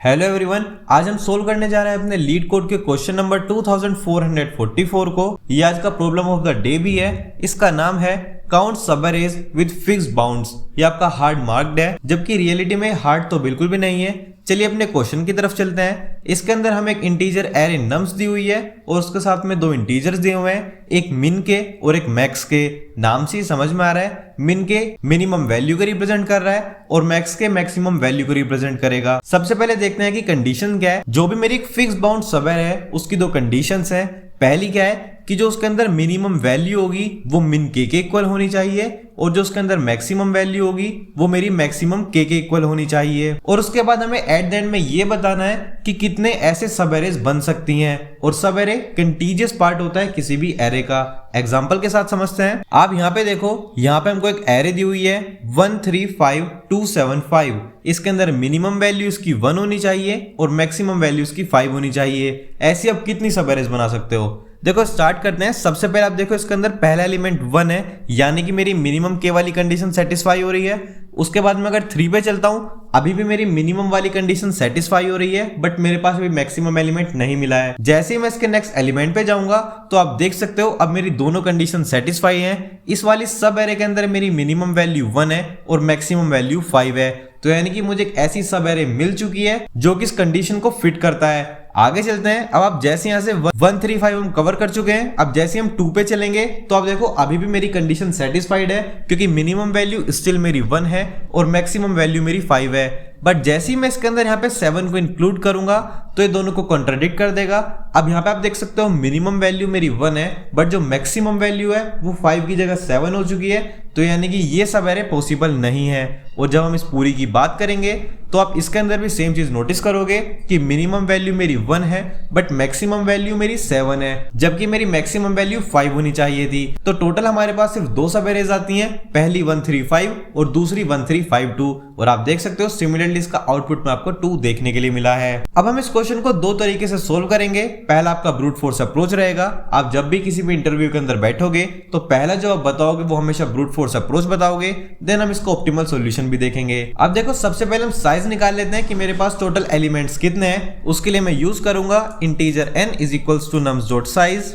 Hello everyone, आज हम solve करने जा रहे हैं अपने लीड कोड के क्वेश्चन नंबर 2444 को। ये आज का प्रॉब्लम ऑफ द डे भी है। इसका नाम है काउंट सब एरेज विद फिक्स्ड बाउंड्स। ये आपका हार्ड मार्क्ड है, जबकि रियलिटी में हार्ड तो बिल्कुल भी नहीं है। चलिए अपने क्वेश्चन की तरफ चलते हैं। इसके अंदर हमें एक इंटीजर एरे नम्स दी हुई है और उसके साथ में दो इंटीजर्स दिए हुए हैं, एक मिन के और एक मैक्स के। नाम से ही समझ में आ रहा है मिन के मिनिमम वैल्यू को रिप्रेजेंट कर रहा है और मैक्स के मैक्सिमम वैल्यू को रिप्रेजेंट करेगा। सबसे पहले देखते हैं कि कंडीशन क्या है। जो भी मेरी फिक्स्ड बाउंड सब एरे है उसकी दो कंडीशंस है। पहली क्या है कि जो उसके अंदर मिनिमम वैल्यू होगी वो मिन के इक्वल होनी चाहिए और जो उसके अंदर मैक्सिमम वैल्यू होगी वो मेरी मैक्सिमम के इक्वल होनी चाहिए। और उसके बाद हमें एट द एंड में ये बताना है कि कितने ऐसे सब एरेज बन सकती हैं। और सब एरे कंटीजियस पार्ट होता है किसी भी एरे का। एग्जांपल के साथ समझते हैं। आप यहाँ पे देखो, यहाँ पे हमको एक एरे दी हुई है 135275। इसके अंदर मिनिमम वैल्यू इसकी 1 होनी चाहिए और मैक्सिमम वैल्यू इसकी 5 होनी चाहिए। ऐसी आप कितनी सब एरेज बना सकते हो? देखो स्टार्ट करते हैं। सबसे पहले आप देखो इसके अंदर पहला एलिमेंट 1 है, यानी कि मेरी मिनिमम के वाली कंडीशन सेटिस्फाई हो रही है। उसके बाद में अगर 3 पे चलता हूं, अभी भी मेरी मिनिमम वाली कंडीशन सेटिस्फाई हो रही है, बट मेरे पास अभी मैक्सिमम एलिमेंट नहीं मिला है। जैसे ही मैं इसके नेक्स्ट एलिमेंट पे जाऊंगा तो आप देख सकते हो अब मेरी दोनों कंडीशन सेटिस्फाई हैं। इस वाली सब एरे के अंदर मेरी मिनिमम वैल्यू 1 है और मैक्सिमम वैल्यू 5 है। तो यानी कि मुझे एक ऐसी सब एरे मिल चुकी है जो कि इस कंडीशन को फिट करता है। आगे चलते हैं। अब आप जैसे यहां से 135 हम कवर कर चुके हैं। अब जैसे हम 2 पे चलेंगे तो आप देखो अभी भी मेरी कंडीशन सेटिस्फाइड है, क्योंकि मिनिमम वैल्यू स्टिल मेरी 1 है और मैक्सिमम वैल्यू मेरी 5 है। बट जैसे ही मैं इसके अंदर यहाँ पे 7 को इंक्लूड करूंगा तो ये दोनों को कॉन्ट्राडिक्ट कर देगा। अब यहाँ पे आप देख सकते हो मिनिमम वैल्यू मेरी 1 है, बट जो मैक्सिमम वैल्यू है वो 5 की जगह 7 हो चुकी है। तो यानी कि ये सब एरे पॉसिबल नहीं है। और जब हम इस पूरी की बात करेंगे तो आप इसके अंदर भी सेम चीज नोटिस करोगे कि मिनिमम वैल्यू मेरी 1 है बट मैक्सिमम वैल्यू मेरी 7 है, जबकि मेरी मैक्सिमम वैल्यू 5 होनी चाहिए थी। तो टोटल हमारे पास सिर्फ दो सब एरेज आती हैं, पहली 135 और दूसरी 1352। और आप देख सकते हो सिमिलरली इसका आउटपुट में आपको 2 देखने के लिए मिला है। अब हम इस क्वेश्चन को दो तरीके से सोल्व करेंगे। पहला आपका ब्रूट फोर्स अप्रोच रहेगा। आप जब भी किसी भी इंटरव्यू के अंदर बैठोगे तो पहला जो आप बताओगे वो हमेशा ब्रूट फोर्स अप्रोच बताओगे, देन हम इसको ऑप्टिमल सॉल्यूशन भी देखेंगे। अब देखो सबसे पहले हम साइज निकाल लेते हैं कि मेरे पास टोटल एलिमेंट्स कितने हैं। उसके लिए मैं यूज करूंगा integer n is equals to nums dot size.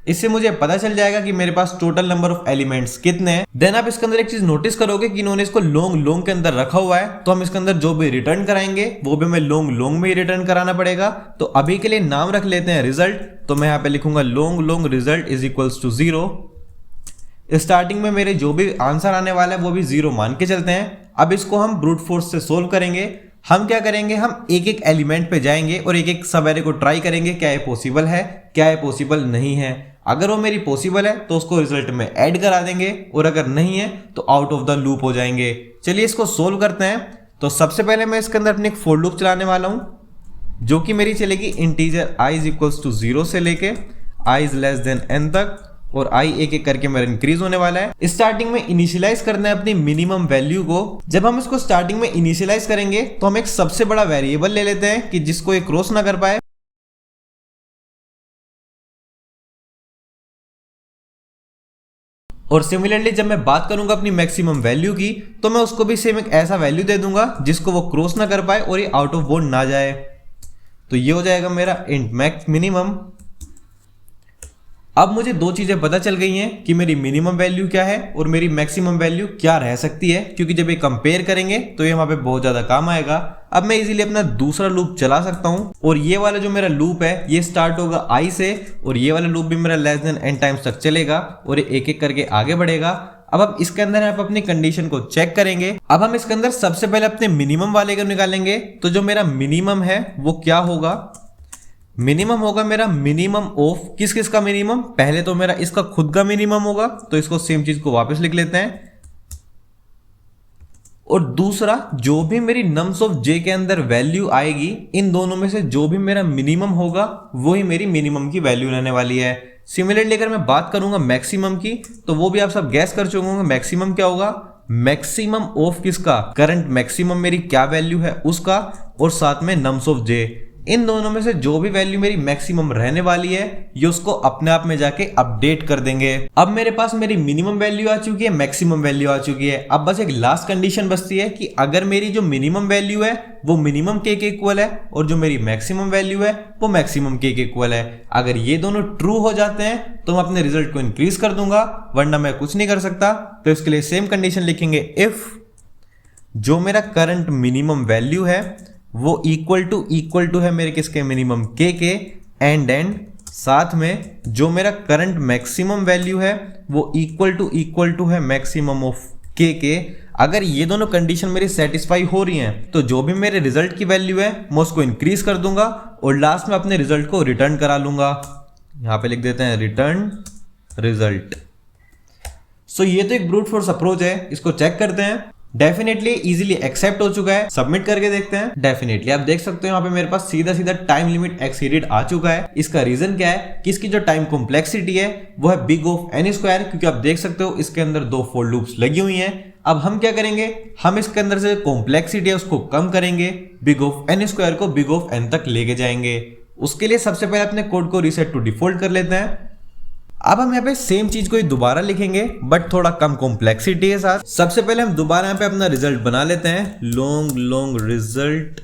इससे मुझे पता चल जाएगा कि मेरे पास टोटल नंबर ऑफ एलिमेंट्स कितने हैं। देन आप इसके अंदर एक चीज नोटिस करोगे कि इन्होंने इसको लॉन्ग के अंदर रखा हुआ है, तो हम इसके अंदर जो भी रिटर्न कराएंगे वो भी हमें लॉन्ग में ही रिटर्न कराना पड़ेगा। तो अभी के लिए नाम रख लेते हैं रिजल्ट। तो मैं यहाँ पे लिखूंगा long result is equals to 0। Starting में मेरे जो भी आंसर आने वाला है वो भी 0 मान के चलते हैं। अब इसको हम ब्रूट फोर्स से सोल्व करेंगे। हम क्या करेंगे, हम एक एक एलिमेंट पे जाएंगे और एक एक सब एरे को ट्राई करेंगे, क्या ये पॉसिबल है, क्या ये पॉसिबल नहीं है। अगर वो मेरी पॉसिबल है तो उसको रिजल्ट में ऐड करा देंगे और अगर नहीं है तो आउट ऑफ द लूप हो जाएंगे। चलिए इसको सोल्व करते हैं। तो सबसे पहले मैं इसके अंदर अपने एक फॉर लूप चलाने वाला हूं, जो कि मेरी चलेगी integer i is equals to 0 से लेके i is less than n तक, और i एक एक करके मेरा इंक्रीज होने वाला है। स्टार्टिंग में इनिशियलाइज करना है अपनी मिनिमम वैल्यू को। जब हम इसको स्टार्टिंग में इनिशियलाइज करेंगे तो हम एक सबसे बड़ा वेरिएबल ले लेते हैं कि जिसको ये क्रॉस ना कर पाए। और सिमिलरली जब मैं बात करूंगा अपनी मैक्सिमम वैल्यू की तो मैं उसको भी सेम एक ऐसा वैल्यू दे दूंगा जिसको वो क्रॉस ना कर पाए और ये आउट ऑफ बोर्ड ना जाए। तो ये हो जाएगा मेरा इंट मैक्स मिनिमम। अब मुझे दो चीजें पता चल गई हैं कि मेरी मिनिमम वैल्यू क्या है और मेरी मैक्सिमम वैल्यू क्या रह सकती है, क्योंकि जब ये कंपेयर करेंगे तो ये वहां पे बहुत ज्यादा काम आएगा। अब मैं इजीली अपना दूसरा लूप चला सकता हूं और ये वाला जो मेरा लूप है ये स्टार्ट होगा i से और ये वाला लूप भी मेरा लेस देन n टाइम्स तक चलेगा और ये एक एक करके आगे बढ़ेगा। अब हम इसके अंदर आप अपनी कंडीशन को चेक करेंगे। अब हम इसके अंदर सबसे पहले अपने मिनिमम वाले को निकालेंगे। तो जो मेरा मिनिमम है वो क्या होगा, मिनिमम होगा मेरा मिनिमम ऑफ किस किस का मिनिमम, पहले तो मेरा इसका खुद का मिनिमम होगा, तो इसको सेम चीज को वापस लिख लेते हैं। और दूसरा जो भी मेरी नम्स ऑफ j के अंदर वैल्यू आएगी, इन दोनों में से जो भी मेरा मिनिमम होगा वही मेरी मिनिमम की वैल्यू रहने वाली है। सिमिलरली अगर मैं बात करूंगा मैक्सिमम की तो वो भी आप सब गैस कर चुके होंगे मैक्सिमम क्या होगा, मैक्सिमम ऑफ किसका, करंट मैक्सिमम मेरी क्या वैल्यू है उसका, और साथ में नम्स ऑफ j। इन दोनों में से जो भी वैल्यू मेरी मैक्सिमम रहने वाली है ये उसको अपने आप में जाके अपडेट कर देंगे। अब मेरे पास मेरी मिनिमम वैल्यू आ चुकी है, मैक्सिमम वैल्यू आ चुकी है। अब बस एक लास्ट कंडीशन बचती है कि अगर मेरी जो मिनिमम वैल्यू है वो मिनिमम के इक्वल है और जो मेरी मैक्सिमम वैल्यू है वो मैक्सिमम के इक्वल है। अगर ये दोनों ट्रू हो जाते हैं तो मैं अपने रिजल्ट को इंक्रीज कर दूंगा, वरना मैं कुछ नहीं कर सकता। तो इसके लिए सेम कंडीशन लिखेंगे, इफ जो मेरा करंट मिनिमम वैल्यू है वो इक्वल टू है मेरे किसके, मिनिमम के एंड साथ में जो मेरा करंट मैक्सिमम वैल्यू है वो इक्वल टू है मैक्सिमम ऑफ के। अगर ये दोनों कंडीशन मेरी सेटिस्फाई हो रही हैं तो जो भी मेरे रिजल्ट की वैल्यू है मैं उसको इंक्रीज कर दूंगा और लास्ट में अपने रिजल्ट को रिटर्न करा लूंगा। यहां पे लिख देते हैं रिटर्न रिजल्ट। सो ये तो एक ब्रूट फोर्स अप्रोच है, इसको चेक करते हैं। डेफिनेटली इजीली एक्सेप्ट हो चुका है, सबमिट करके देखते हैं। डेफिनेटली आप देख सकते हो यहाँ पे मेरे पास सीधा सीधा टाइम लिमिट एक्सीडेड आ चुका है। इसका रीजन क्या है कि इसकी जो टाइम कॉम्प्लेक्सिटी है वो है बिग ऑफ एन स्क्वायर, क्योंकि आप देख सकते हो इसके अंदर 2 फॉर लूप्स लगी हुई हैं। अब हम क्या करेंगे, हम इसके अंदर से कॉम्प्लेक्सिटी है उसको कम करेंगे, बिग ऑफ एन स्क्वायर को बिग ऑफ एन तक लेके जाएंगे। उसके लिए सबसे पहले अपने कोड को रीसेट टू डिफॉल्ट कर लेते हैं। अब हम यहाँ पे सेम चीज को दोबारा लिखेंगे बट थोड़ा कम कॉम्प्लेक्सिटी के साथ। सबसे पहले हम दोबारा यहाँ पे अपना रिजल्ट बना लेते हैं, long result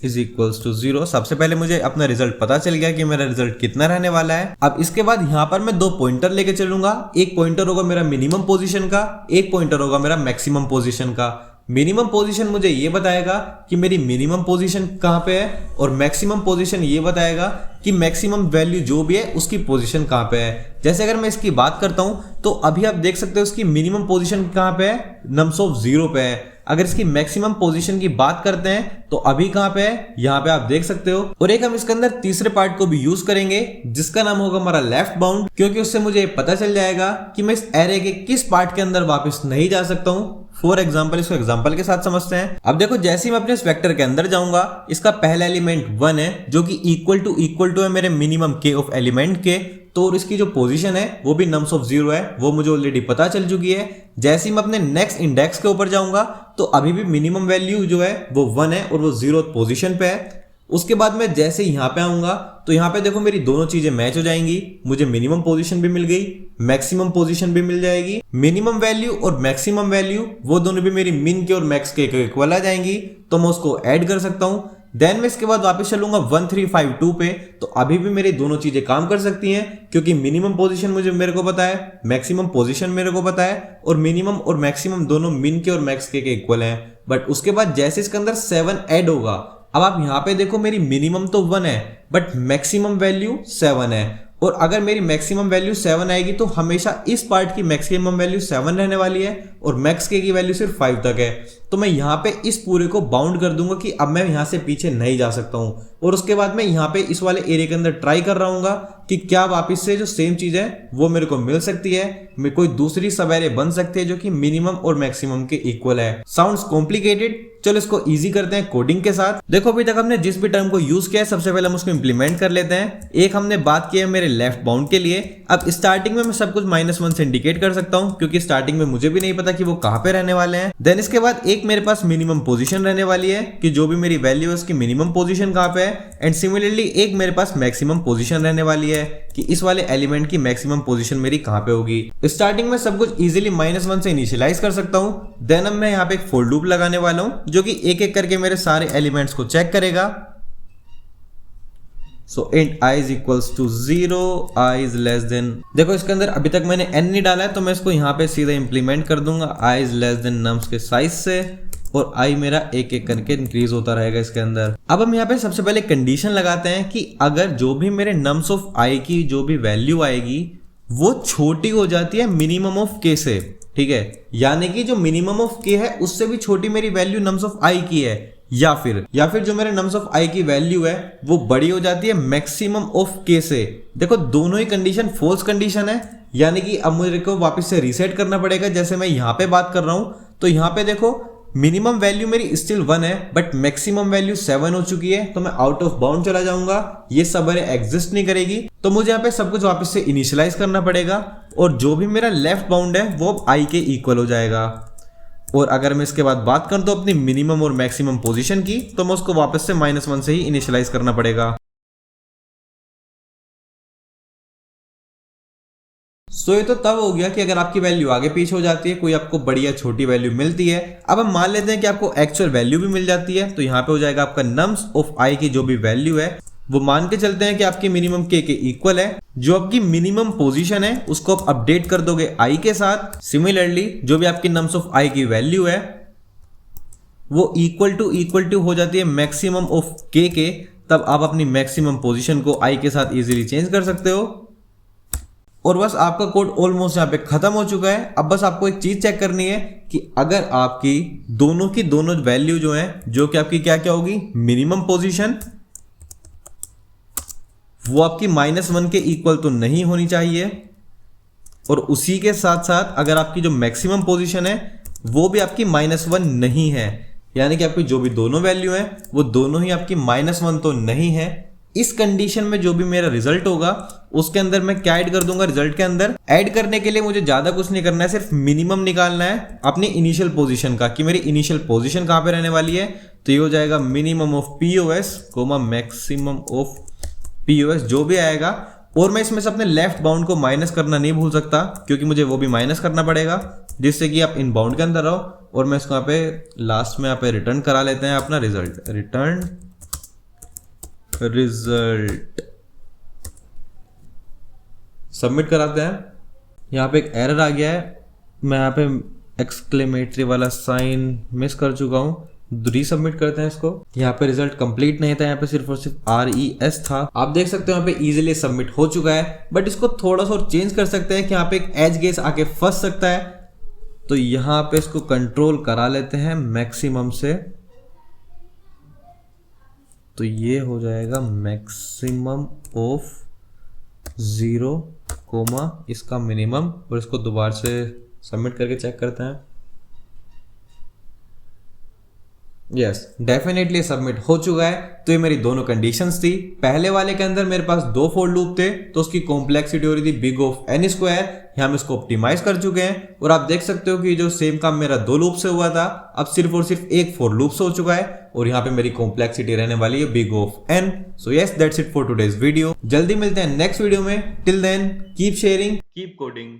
is equals to 0। सबसे पहले मुझे अपना रिजल्ट पता चल गया कि मेरा रिजल्ट कितना रहने वाला है। अब इसके बाद यहाँ पर मैं 2 पॉइंटर लेके चलूंगा, एक पॉइंटर होगा मेरा मिनिमम पोजीशन का, एक पॉइंटर होगा मेरा मैक्सिमम पोजीशन का। मिनिमम पोजीशन मुझे ये बताएगा कि मेरी मिनिमम पोजीशन कहाँ पे है और मैक्सिमम पोजीशन ये बताएगा कि मैक्सिमम वैल्यू जो भी है उसकी पोजीशन कहाँ पे है। जैसे अगर मैं इसकी बात करता हूं तो अभी आप देख सकते हो इसकी मिनिमम पोजीशन कहाँ पे है, नम्स ऑफ 0 पे है। अगर इसकी मैक्सिमम पोजीशन की बात करते हैं तो अभी कहाँ पे है, यहाँ पे आप देख सकते हो। और एक हम इसके अंदर तीसरे पार्ट को भी यूज करेंगे जिसका नाम होगा हमारा लेफ्ट बाउंड, क्योंकि उससे मुझे पता चल जाएगा कि मैं इस एरे के किस पार्ट के अंदर वापस नहीं जा सकता हूँ। फॉर एग्जाम्पल इसको एग्जाम्पल के साथ समझते हैं। अब देखो जैसे ही मैं अपने इस वेक्टर के अंदर जाऊंगा, इसका पहला एलिमेंट 1 है जो कि इक्वल टू है मेरे मिनिमम के ऑफ एलिमेंट के, तो और इसकी जो पोजीशन है वो भी नम्स ऑफ 0 है, वो मुझे ऑलरेडी पता चल चुकी है। जैसे ही मैं अपने नेक्स्ट इंडेक्स के ऊपर जाऊंगा तो अभी भी मिनिमम वैल्यू जो है वो 1 है और वो 0th पोजीशन पे है। उसके बाद मैं जैसे यहाँ पे आऊंगा तो यहाँ पे देखो मेरी दोनों चीजें मैच हो जाएंगी, मुझे मिनिमम पोजीशन भी मिल गई, मैक्सिमम पोजीशन भी मिल जाएगी। मिनिमम वैल्यू और मैक्सिमम वैल्यू वो दोनों भी मेरी मिन के और मैक्स के इक्वल आ जाएंगी, तो मैं उसको ऐड कर सकता हूँ। देन मैं इसके बाद वापस चलूंगा 1352 पे, तो अभी भी मेरी दोनों चीजें काम कर सकती हैं, क्योंकि मिनिमम पोजीशन मेरे को पता है, मैक्सिमम पोजीशन मेरे को पता है, और मिनिमम और मैक्सिमम दोनों मिन के और मैक्स के इक्वल हैं। बट उसके बाद जैसे इसके अंदर 7 ऐड होगा, अब आप यहाँ पे देखो मेरी मिनिमम तो 1 है बट मैक्सिमम वैल्यू 7 है, और अगर मेरी मैक्सिमम वैल्यू 7 आएगी तो हमेशा इस पार्ट की मैक्सिमम वैल्यू 7 रहने वाली है और मैक्स के की वैल्यू सिर्फ 5 तक है। तो मैं यहाँ पे इस पूरे को बाउंड कर दूंगा कि अब मैं यहाँ से पीछे नहीं जा सकता हूँ, और उसके बाद मैं यहाँ पे इस वाले एरिया के अंदर ट्राई कर रहा हूँ कि क्या वापस से जो सेम चीज है वो मेरे को मिल सकती है, मैं कोई दूसरी सब एरे बन सकती है जो कि मिनिमम और मैक्सिमम के इक्वल है। साउंड्स कॉम्प्लिकेटेड, चलो इसको इजी करते हैं कोडिंग के साथ। देखो अभी तक हमने जिस भी टर्म को यूज किया है सबसे पहले हम उसको इंप्लीमेंट कर लेते हैं। एक हमने बात की है मेरे लेफ्ट बाउंड के लिए। अब स्टार्टिंग में मैं सब कुछ -1 से इंडिकेट कर सकता हूं, क्योंकि स्टार्टिंग में मुझे भी नहीं पता कि वो कहां पे रहने वाले हैं। देन इसके बाद एक मेरे पास मिनिमम पोजीशन रहने वाली है कि जो भी मेरी वैल्यू है उसकी मिनिमम पोजीशन कहां पे है, एंड सिमिलरली एक मेरे पास मैक्सिमम पोजीशन रहने वाली है कि इस वाले एलिमेंट की मैक्सिमम पोजीशन मेरी कहां पे होगी। स्टार्टिंग में सब कुछ इजीली -1 से इनिशियलाइज कर सकता हूं। देन अब मैं यहाँ पे एक फॉर लूप लगाने वाला हूं जो कि एक एक करके मेरे सारे एलिमेंट्स को चेक करेगा। सो int I is equals to 0, I is less than, देखो इसके अंदर अभी तक मैंने n नहीं डाला है तो मैं इसको यहाँ पे सीधा इंप्लीमेंट कर दूंगा I is less than nums के साइज से, और I मेरा एक एक करके इंक्रीज होता रहेगा इसके अंदर। अब हम यहाँ पे सबसे पहले कंडीशन लगाते हैं कि अगर जो भी मेरे nums ऑफ I की जो भी वैल्यू आएगी वो छोटी हो जाती है मिनिमम ऑफ k से, ठीक है, यानी कि जो मिनिमम ऑफ k है उससे भी छोटी मेरी वैल्यू nums ऑफ I की है, या फिर जो मेरे nums ऑफ I की वैल्यू है वो बड़ी हो जाती है मैक्सिमम ऑफ k से। देखो दोनों ही कंडीशन फॉल्स कंडीशन है, यानी कि अब मुझे को वापस से रीसेट करना पड़ेगा। जैसे मैं यहाँ पे बात कर रहा हूँ तो यहाँ पे देखो मिनिमम वैल्यू मेरी स्टिल 1 है बट मैक्सिमम वैल्यू 7 हो चुकी है, तो मैं आउट ऑफ बाउंड चला जाऊंगा, ये सब एरे एग्जिस्ट नहीं करेगी, तो मुझे यहाँ पे सब कुछ वापस से इनिशियलाइज करना पड़ेगा, और जो भी मेरा लेफ्ट बाउंड है वो I के इक्वल हो जाएगा। और अगर मैं इसके बाद बात कर दूं अपनी मिनिमम और मैक्सिमम पोजीशन की, तो मैं उसको वापस से -1 से ही इनिशियलाइज करना पड़ेगा। सो ये तो तब हो गया कि अगर आपकी वैल्यू आगे पीछे हो जाती है, कोई आपको बड़ी या छोटी वैल्यू मिलती है। अब हम मान लेते हैं कि आपको एक्चुअल वैल्यू भी मिल जाती है, तो यहाँ पे हो जाएगा आपका नम्स ऑफ आई की जो भी वैल्यू है वो मान के चलते हैं कि आपकी मिनिमम के इक्वल है। जो आपकी मिनिमम पोजीशन है उसको आप अपडेट कर दोगे आई के साथ। सिमिलरली जो भी आपकी नम्स ऑफ आई की वैल्यू है वो इक्वल टू हो जाती है मैक्सिमम ऑफ के। तब आप अपनी मैक्सिमम पोजीशन को आई के साथ इजीली चेंज कर सकते हो। और बस आपका कोड ऑलमोस्ट यहाँ पे खत्म हो चुका है। अब बस आपको एक चीज चेक करनी है कि अगर आपकी दोनों वैल्यू जो है, जो कि आपकी क्या क्या होगी, मिनिमम पोजीशन, वो आपकी -1 के इक्वल तो नहीं होनी चाहिए, और उसी के साथ साथ अगर आपकी जो मैक्सिमम पोजीशन है वो भी आपकी -1 नहीं है, यानी कि आपकी जो भी दोनों वैल्यू है वो दोनों ही आपकी -1 तो नहीं है। इस कंडीशन में जो भी मेरा रिजल्ट होगा उसके अंदर मैं क्या ऐड कर दूंगा, रिजल्ट के अंदर ऐड करने के लिए मुझे ज्यादा कुछ नहीं करना है, सिर्फ मिनिमम निकालना है अपनी इनिशियल पोजीशन का, कि मेरी इनिशियल पोजीशन कहां पे रहने वाली है। तो ये हो जाएगा minimum of POS comma maximum of POS जो भी आएगा। और मैं इसमें से अपने लेफ्ट बाउंड को माइनस करना नहीं भूल सकता, क्योंकि मुझे वो भी माइनस करना पड़ेगा, जिससे कि आप इन बाउंड के अंदर रहो। और मैं इसको यहाँ पे लास्ट में यहाँ पे रिटर्न करा लेते हैं अपना रिजल्ट, रिटर्न रिजल्ट सबमिट कराते हैं। यहाँ पे एक एरर आ गया है, मैं यहाँ पे एक्सक्लेमेटरी वाला साइन मिस कर चुका हूँ, रीसबमिट करते हैं इसको। यहाँ पे रिजल्ट कंप्लीट नहीं था, यहाँ पे सिर्फ और सिर्फ RES था। आप देख सकते हो यहाँ पे इजीली सबमिट हो चुका है, बट इसको थोड़ा सा और चेंज कर सकते हैं कि यहाँ पे एक एज गेस आके फंस सकता है। तो यहाँ पे इसको कंट्रोल करा लेते हैं मैक्सिमम से, तो ये हो जाएगा मैक्सिमम ऑफ 0 कोमा इसका मिनिमम, और इसको दोबारा से सबमिट करके चेक करते हैं। यस, डेफिनेटली सबमिट हो चुका है। तो ये मेरी दोनों कंडीशंस थी। पहले वाले के अंदर मेरे पास 2 फॉर लूप थे, तो उसकी कॉम्प्लेक्सिटी हो रही थी बिग ऑफ n²। यहाँ हम इसको ऑप्टिमाइज कर चुके हैं, और आप देख सकते हो कि जो सेम काम मेरा 2 लूप से हुआ था अब सिर्फ और सिर्फ एक फॉर लूप से हो चुका है, और यहाँ पे मेरी कॉम्प्लेक्सिटी रहने वाली है big of n। So yes, that's it for today's video. जल्दी मिलते हैं नेक्स्ट वीडियो में। Till then keep sharing, keep coding.